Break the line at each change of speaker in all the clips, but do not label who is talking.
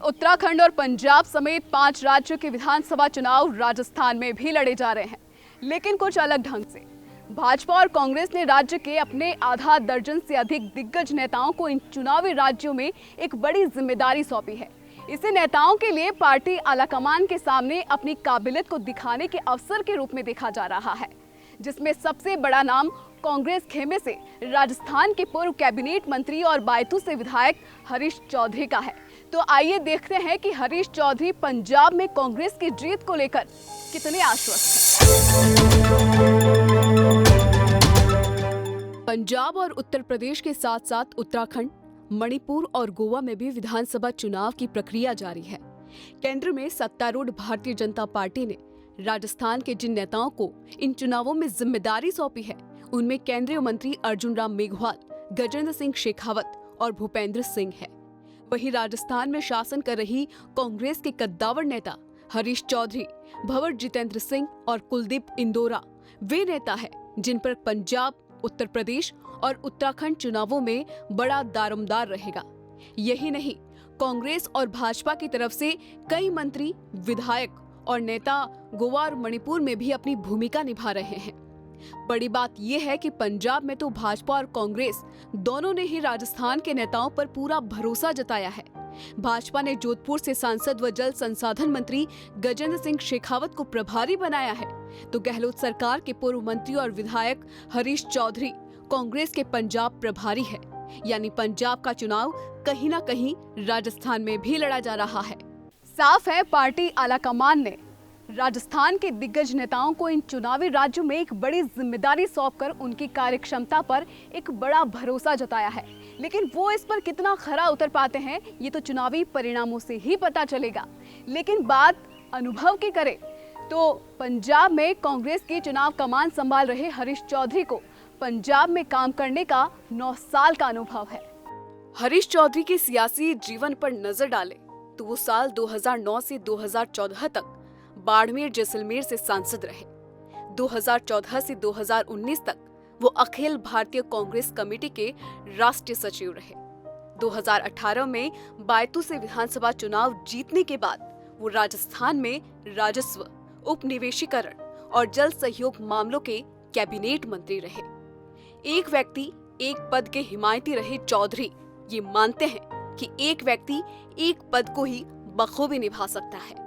उत्तराखंड और पंजाब समेत 5 राज्यों के विधानसभा चुनाव राजस्थान में भी लड़े जा रहे हैं, लेकिन कुछ अलग ढंग से। भाजपा और कांग्रेस ने राज्य के अपने आधा दर्जन से अधिक दिग्गज नेताओं को इन चुनावी राज्यों में एक बड़ी जिम्मेदारी सौंपी है। इसे नेताओं के लिए पार्टी आलाकमान के सामने अपनी काबिलियत को दिखाने के अवसर के रूप में देखा जा रहा है, जिसमें सबसे बड़ा नाम कांग्रेस खेमे से राजस्थान के पूर्व कैबिनेट मंत्री और बायतू से विधायक हरीश चौधरी का है। तो आइए देखते हैं कि हरीश चौधरी पंजाब में कांग्रेस की जीत को लेकर कितने आश्वस्त हैं। पंजाब और उत्तर प्रदेश के साथ साथ उत्तराखंड, मणिपुर और गोवा में भी विधानसभा चुनाव की प्रक्रिया जारी है। केंद्र में सत्तारूढ़ भारतीय जनता पार्टी ने राजस्थान के जिन नेताओं को इन चुनावों में जिम्मेदारी सौंपी है, उनमें केंद्रीय मंत्री अर्जुन राम मेघवाल, गजेंद्र सिंह शेखावत और भूपेंद्र सिंह है। वहीं राजस्थान में शासन कर रही कांग्रेस के कद्दावर नेता हरीश चौधरी, भंवर जितेंद्र सिंह और कुलदीप इंदौरा वे नेता हैं जिन पर पंजाब, उत्तर प्रदेश और उत्तराखंड चुनावों में बड़ा दारोमदार रहेगा। यही नहीं, कांग्रेस और भाजपा की तरफ से कई मंत्री, विधायक और नेता गोवा और मणिपुर में भी अपनी भूमिका निभा रहे हैं। बड़ी बात यह है कि पंजाब में तो भाजपा और कांग्रेस दोनों ने ही राजस्थान के नेताओं पर पूरा भरोसा जताया है। भाजपा ने जोधपुर से सांसद व जल संसाधन मंत्री गजेंद्र सिंह शेखावत को प्रभारी बनाया है, तो गहलोत सरकार के पूर्व मंत्री और विधायक हरीश चौधरी कांग्रेस के पंजाब प्रभारी है। यानी पंजाब का चुनाव कहीं न कहीं राजस्थान में भी लड़ा जा रहा है। साफ है, पार्टी आलाकमान ने राजस्थान के दिग्गज नेताओं को इन चुनावी राज्यों में एक बड़ी जिम्मेदारी सौंपकर उनकी कार्यक्षमता पर एक बड़ा भरोसा जताया है। लेकिन वो इस पर कितना खरा उतर पाते हैं, ये तो चुनावी परिणामों से ही पता चलेगा। लेकिन बात अनुभव की करें तो पंजाब में कांग्रेस की चुनाव कमान संभाल रहे हरीश चौधरी को पंजाब में काम करने का 9 साल का अनुभव है। हरीश चौधरी के सियासी जीवन पर नजर डालें तो वो साल 2009 से 2014 तक बाड़मेर जैसलमेर से सांसद रहे। 2014 से 2019 तक वो अखिल भारतीय कांग्रेस कमेटी के राष्ट्रीय सचिव रहे। 2018 में बायतू से विधानसभा चुनाव जीतने के बाद वो राजस्थान में राजस्व, उपनिवेशीकरण और जल सहयोग मामलों के कैबिनेट मंत्री रहे। एक व्यक्ति एक पद के हिमायती रहे चौधरी ये मानते हैं कि एक व्यक्ति एक पद को ही बखूबी निभा सकता है।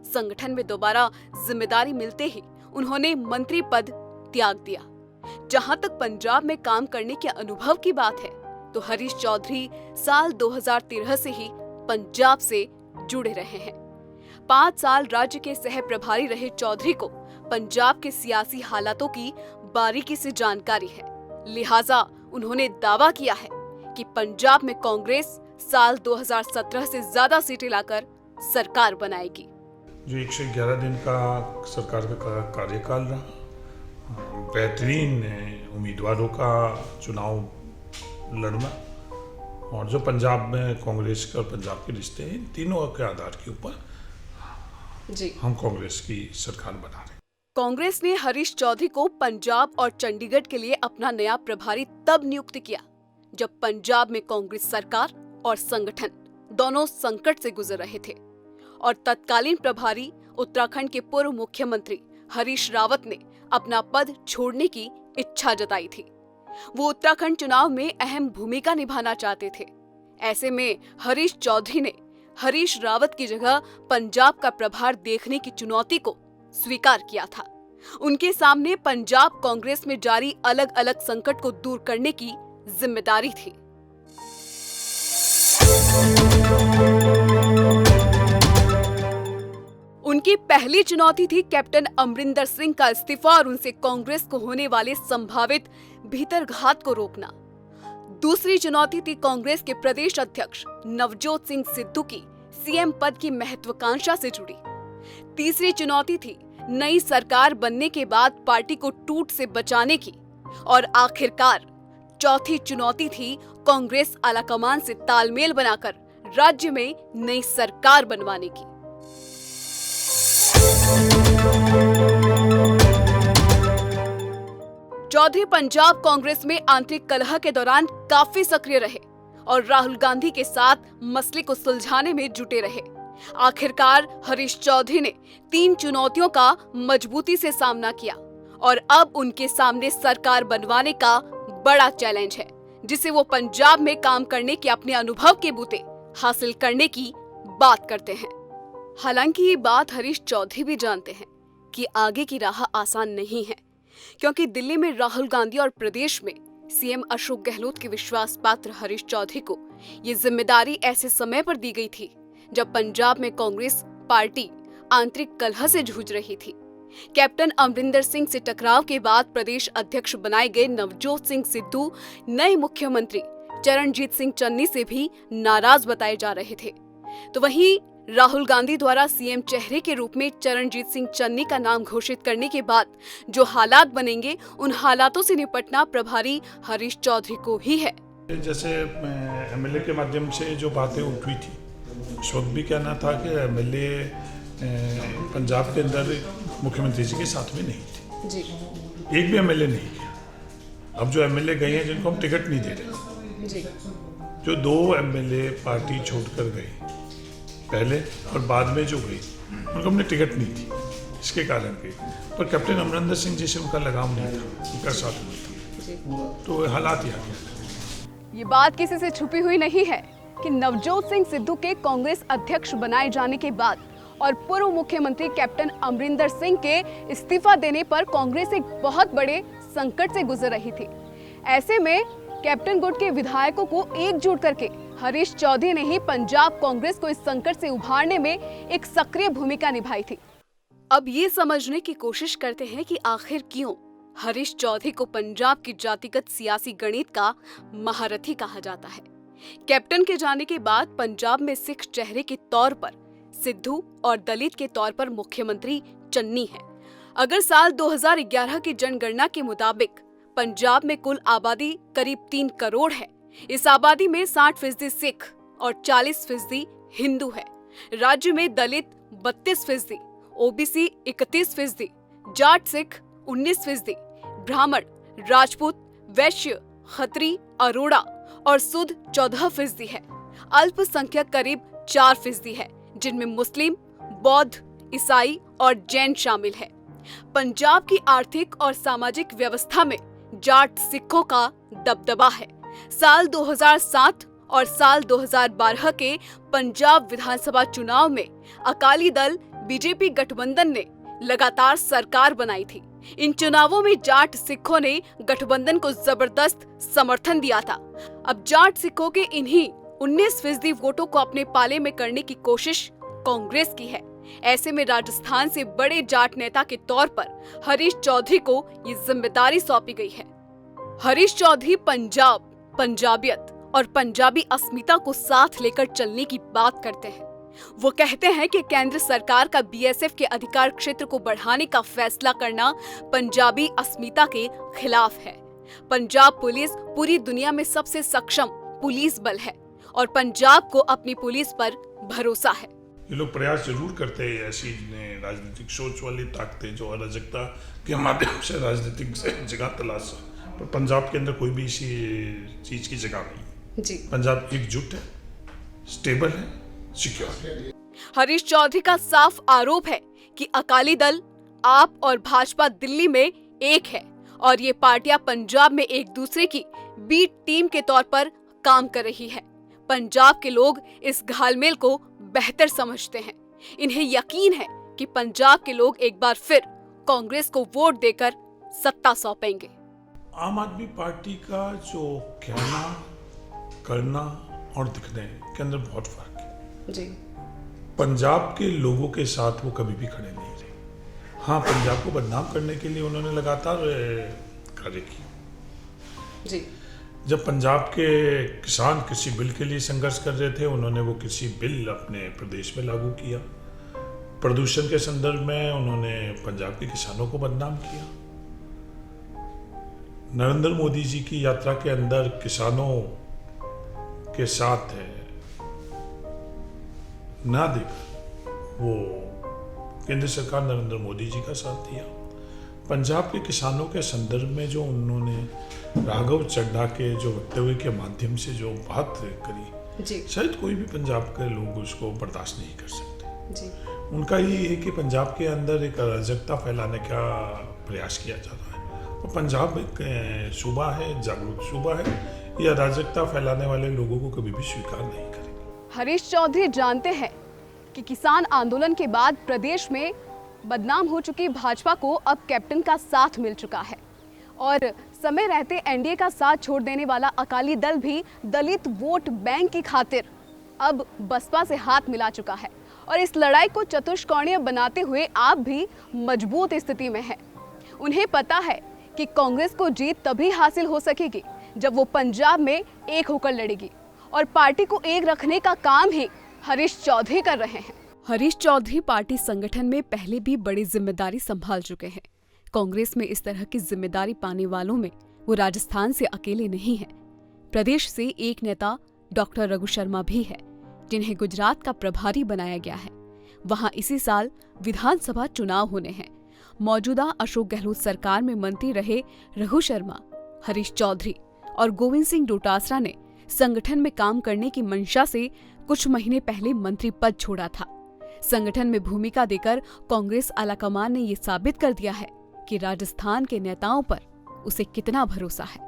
संगठन में दोबारा जिम्मेदारी मिलते ही उन्होंने मंत्री पद त्याग दिया। जहां तक पंजाब में काम करने के अनुभव की बात है तो हरीश चौधरी साल 2013 से ही पंजाब से जुड़े रहे हैं। 5 साल राज्य के सह प्रभारी रहे चौधरी को पंजाब के सियासी हालातों की बारीकी से जानकारी है। लिहाजा उन्होंने दावा किया है कि पंजाब में कांग्रेस साल 2017 से ज्यादा सीटें लाकर सरकार बनाएगी।
जो 111 दिन का सरकार का कार्यकाल रहा, बेहतरीन उम्मीदवारों का चुनाव लड़ना और जो पंजाब में कांग्रेस का और पंजाब के रिश्ते हैं, तीनों के आधार के ऊपर हम कांग्रेस की सरकार बना रहे हैं।
कांग्रेस ने हरीश चौधरी को पंजाब और चंडीगढ़ के लिए अपना नया प्रभारी तब नियुक्त किया जब पंजाब में कांग्रेस सरकार और संगठन दोनों संकट से गुजर रहे थे और तत्कालीन प्रभारी उत्तराखंड के पूर्व मुख्यमंत्री हरीश रावत ने अपना पद छोड़ने की इच्छा जताई थी। वो उत्तराखंड चुनाव में अहम भूमिका निभाना चाहते थे। ऐसे में हरीश चौधरी ने हरीश रावत की जगह पंजाब का प्रभार देखने की चुनौती को स्वीकार किया था। उनके सामने पंजाब कांग्रेस में जारी अलग अलग संकट को दूर करने की जिम्मेदारी थी। उनकी पहली चुनौती थी कैप्टन अमरिंदर सिंह का इस्तीफा और उनसे कांग्रेस को होने वाले संभावित भीतरघात को रोकना। दूसरी चुनौती थी कांग्रेस के प्रदेश अध्यक्ष नवजोत सिंह सिद्धू की सीएम पद की महत्वाकांक्षा से जुड़ी। तीसरी चुनौती थी नई सरकार बनने के बाद पार्टी को टूट से बचाने की और आखिरकार चौथी चुनौती थी कांग्रेस आलाकमान से तालमेल बनाकर राज्य में नई सरकार बनवाने की। चौधरी पंजाब कांग्रेस में आंतरिक कलह के दौरान काफी सक्रिय रहे और राहुल गांधी के साथ मसले को सुलझाने में जुटे रहे। आखिरकार हरीश चौधरी ने 3 चुनौतियों का मजबूती से सामना किया और अब उनके सामने सरकार बनवाने का बड़ा चैलेंज है, जिसे वो पंजाब में काम करने के अपने अनुभव के बूते हासिल करने की बात करते हैं। हालांकि ये बात हरीश चौधरी भी जानते हैं कि आगे की राह आसान नहीं है, क्योंकि दिल्ली में राहुल गांधी और प्रदेश में सीएम अशोक गहलोत के विश्वास पात्र हरीश चौधरी को ये जिम्मेदारी ऐसे समय पर दी गई थी जब पंजाब में कांग्रेस पार्टी आंतरिक कलह से जूझ रही थी। कैप्टन अमरिंदर सिंह से टकराव के बाद प्रदेश अध्यक्ष बनाए गए नवजोत सिंह सिद्धू नए मुख्यमंत्री चरणजीत सिंह चन्नी से भी नाराज बताए जा रहे थे। तो वहीं राहुल गांधी द्वारा सीएम चेहरे के रूप में चरणजीत सिंह चन्नी का नाम घोषित करने के बाद जो हालात बनेंगे, उन हालातों से निपटना प्रभारी हरीश चौधरी को ही है।
जैसे एमएलए के माध्यम से जो बातें उठी थी, इस वक्त भी कहना था कि एमएलए पंजाब के अंदर मुख्यमंत्री जी के साथ में नहीं थे जी। एक भी एमएलए नहीं गया। अब जो एमएलए गए हैं जिनको हम टिकट नहीं दे रहे जी, जो 2 एमएलए पार्टी छोड़कर गए पहले और बाद में जो गई, उनको हमने टिकट नहीं दी, इसके कारण गई। पर कैप्टन अमरिंदर सिंह जी से उनका लगाव नहीं था, उनका साथ नहीं था, तो हालात ही आ गया।
ये बात किसी से छुपी हुई नहीं है कि नवजोत सिंह सिद्धू के कांग्रेस अध्यक्ष बनाए जाने के बाद और पूर्व मुख्यमंत्री कैप्टन अमरिंदर सिंह के इस्तीफा देने पर कांग्रेस एक बहुत बड़े संकट से गुजर रही थी। ऐसे में कैप्टन गुट के विधायकों को एकजुट करके हरीश चौधरी ने ही पंजाब कांग्रेस को इस संकट से उभारने में एक सक्रिय भूमिका निभाई थी। अब ये समझने की कोशिश करते हैं कि आखिर क्यों हरीश चौधरी को पंजाब की जातिगत सियासी गणित का महारथी कहा जाता है। कैप्टन के जाने के बाद पंजाब में सिख चेहरे के तौर पर सिद्धू और दलित के तौर पर मुख्यमंत्री चन्नी है। अगर साल 2011 की जनगणना के मुताबिक पंजाब में कुल आबादी करीब 3 करोड़ है। इस आबादी में 60% सिख और 40% हिंदू है। राज्य में दलित 32%, ओबीसी 31%, जाट सिख 19%, ब्राह्मण, राजपूत, वैश्य, खत्री, अरोड़ा और सुध 14% है। अल्पसंख्यक करीब 4% है, जिनमें मुस्लिम, बौद्ध, ईसाई और जैन शामिल है। पंजाब की आर्थिक और सामाजिक व्यवस्था में जाट सिखों का दबदबा है। साल 2007 और साल 2012 के पंजाब विधानसभा चुनाव में अकाली दल बीजेपी गठबंधन ने लगातार सरकार बनाई थी। इन चुनावों में जाट सिखों ने गठबंधन को जबरदस्त समर्थन दिया था। अब जाट सिखों के इन्हीं 19% वोटों को अपने पाले में करने की कोशिश कांग्रेस की है। ऐसे में राजस्थान से बड़े जाट नेता के तौर पर हरीश चौधरी को ये जिम्मेदारी सौंपी गई है। हरीश चौधरी पंजाब, पंजाबियत और पंजाबी अस्मिता को साथ लेकर चलने की बात करते हैं। वो कहते हैं कि केंद्र सरकार का बीएसएफ के अधिकार क्षेत्र को बढ़ाने का फैसला करना पंजाबी अस्मिता के खिलाफ है। पंजाब पुलिस पूरी दुनिया में सबसे सक्षम पुलिस बल है और पंजाब को अपनी पुलिस पर भरोसा है।
ये लोग प्रयास जरूर करते हैं ऐसी राजनीतिक सोच वाली ताकतें जो अराजकता के माध्यम से राजनीतिक जगह तलाश है, पर पंजाब के अंदर कोई भी इसी चीज की जगह नहीं जी। पंजाब एकजुट है, स्टेबल है, सिक्योर है।
हरीश चौधरी का साफ आरोप है कि अकाली दल, आप और भाजपा दिल्ली में एक है और ये पार्टियां पंजाब में एक दूसरे की बी टीम के तौर पर काम कर रही है। पंजाब के लोग इस घालमेल को बेहतर समझते हैं। इन्हें यकीन है कि पंजाब के लोग एक बार फिर कांग्रेस को वोट देकर सत्ता सौंपेंगे।
आम आदमी पार्टी का जो कहना, करना और दिखने के अंदर बहुत फर्क है जी। पंजाब के लोगों के साथ वो कभी भी खड़े नहीं रहे। हाँ, पंजाब को बदनाम करने के लिए उन्होंने लगातार कार्य किए जी। जब पंजाब के किसान कृषि बिल के लिए संघर्ष कर रहे थे, उन्होंने वो कृषि बिल अपने प्रदेश में लागू किया। प्रदूषण के संदर्भ में उन्होंने पंजाब के किसानों को बदनाम किया। नरेंद्र मोदी जी की यात्रा के अंदर किसानों के साथ ना देकर वो केंद्र सरकार नरेंद्र मोदी जी का साथ दिया। पंजाब के किसानों के संदर्भ में जो उन्होंने राघव चड्ढा के जो वक्तव्य के माध्यम से जो बात करी
जी
शायद कोई भी पंजाब के लोग उसको बर्दाश्त नहीं कर सकते।
जी
उनका ये है कि पंजाब के अंदर एक अराजकता फैलाने का प्रयास किया जा रहा है और पंजाब एक सूबा है, जागरूक सूबा है, ये अराजकता फैलाने वाले लोगों को कभी भी स्वीकार नहीं करेंगे।
हरीश चौधरी जानते हैं कि किसान आंदोलन के बाद प्रदेश में बदनाम हो चुकी भाजपा को अब कैप्टन का साथ मिल चुका है और समय रहते एनडीए का साथ छोड़ देने वाला अकाली दल भी दलित वोट बैंक की खातिर अब बसपा से हाथ मिला चुका है और इस लड़ाई को चतुष्कोणीय बनाते हुए आप भी मजबूत स्थिति में हैं। उन्हें पता है कि कांग्रेस को जीत तभी हासिल हो सकेगी जब वो पंजाब में एक होकर लड़ेगी और पार्टी को एक रखने का काम ही हरीश चौधरी कर रहे हैं। हरीश चौधरी पार्टी संगठन में पहले भी बड़ी जिम्मेदारी संभाल चुके हैं। कांग्रेस में इस तरह की जिम्मेदारी पाने वालों में वो राजस्थान से अकेले नहीं हैं। प्रदेश से एक नेता डॉक्टर रघु शर्मा भी है जिन्हें गुजरात का प्रभारी बनाया गया है। वहां इसी साल विधानसभा चुनाव होने हैं। मौजूदा अशोक गहलोत सरकार में मंत्री रहे रघु शर्मा, हरीश चौधरी और गोविंद सिंह डोटासरा ने संगठन में काम करने की मंशा से कुछ महीने पहले मंत्री पद छोड़ा था। संगठन में भूमिका देकर कांग्रेस आलाकमान ने ये साबित कर दिया है कि राजस्थान के नेताओं पर उसे कितना भरोसा है।